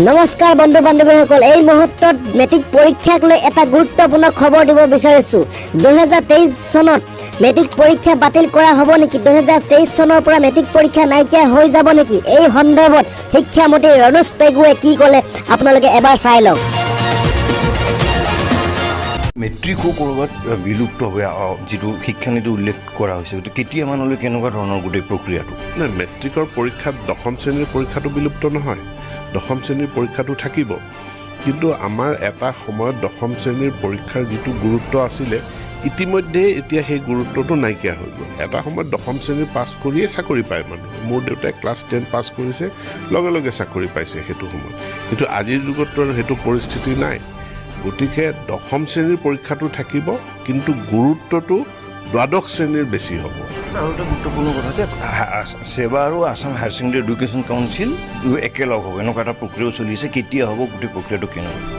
নমস্কাৰ বন্ধু বান্ধৱীসকল, এই মুহূৰ্তত মেট্ৰিক পৰীক্ষাক লৈ এটা গুৰুত্বপূৰ্ণ খবৰ দিব বিচাৰিছোঁ। 2023 চনত মেট্ৰিক পৰীক্ষা বাতিল কৰা হ'ব নেকি? 2023 চনৰ পৰা মেট্ৰিক পৰীক্ষা নাইকিয়া হৈ যাব নেকি? এই সন্দৰ্ভত শিক্ষামন্ত্ৰী ৰণোজ পেগুৱে কি ক'লে আপোনালোকে এবাৰ চাই লওক। মেট্ৰিকো ক'ৰবাত বিলুপ্ত হ'ব যিটো শিক্ষানীতি উল্লেখ কৰা হৈছে, গতিকে কেতিয়ামানলৈ কেনেকুৱা ধৰণৰ গোটেই প্ৰক্ৰিয়াটো? নাই, মেট্ৰিকৰ পৰীক্ষাত দশম শ্ৰেণীৰ পৰীক্ষাটো বিলুপ্ত নহয়, দশম শ্ৰেণীৰ পৰীক্ষাটো থাকিব। কিন্তু আমাৰ এটা সময়ত দশম শ্ৰেণীৰ পৰীক্ষাৰ যিটো গুৰুত্ব আছিলে, ইতিমধ্যে এতিয়া সেই গুৰুত্বটো নাইকিয়া হৈ গ'ল। এটা সময়ত দশম শ্ৰেণীৰ পাছ কৰিয়ে চাকৰি পায় মানুহ। মোৰ দেউতাই ক্লাছ 10 পাছ কৰিছে, লগে লগে চাকৰি পাইছে সেইটো সময়ত। কিন্তু আজিৰ যুগততো আৰু সেইটো পৰিস্থিতি নাই। গতিকে দশম শ্ৰেণীৰ পৰীক্ষাটো থাকিব, কিন্তু গুৰুত্বটো দ্বাদশ শ্ৰেণীৰ বেছি হ'ব। আৰু এটা গুৰুত্বপূৰ্ণ কথা যে ছেবা আৰু Assam higher secondary education council একেলগ হ'ব, এনেকুৱা এটা প্ৰক্ৰিয়াও চলি আছে। কেতিয়া হ'ব, গোটেই প্ৰক্ৰিয়াটো কেনেকুৱা?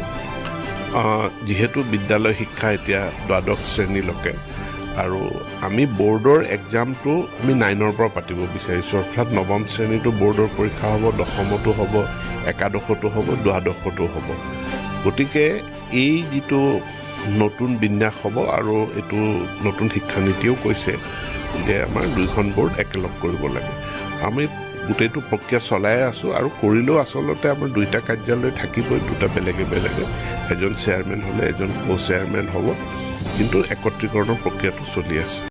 যিহেতু বিদ্যালয় শিক্ষা এতিয়া দ্বাদশ শ্ৰেণীলৈকে, আৰু আমি বৰ্ডৰ এক্সামটো আমি 9ৰ পৰা পাতিব বিচাৰিছোঁ। অৰ্থাৎ নৱম শ্ৰেণীটো বৰ্ডৰ পৰীক্ষা হ'ব, দশমতো হ'ব, একাদশতো হ'ব, দ্বাদশতো হ'ব। গতিকে এই যিটো নতুন বিন্যাস হ'ব, আৰু এইটো নতুন শিক্ষানীতিও কৈছে যে আমাৰ দুইখন বৰ্ড একেলগ কৰিব লাগে। আমি গোটেইটো প্ৰক্ৰিয়া চলাই আছোঁ, আৰু কৰিলেও আচলতে আমাৰ দুইটা কাৰ্যালয় থাকিবই, দুটা বেলেগে বেলেগে। এজন চেয়াৰমেন হ'লে এজন কো চেয়াৰমেন হ'ব, কিন্তু একত্ৰীকৰণৰ প্ৰক্ৰিয়াটো চলি আছে।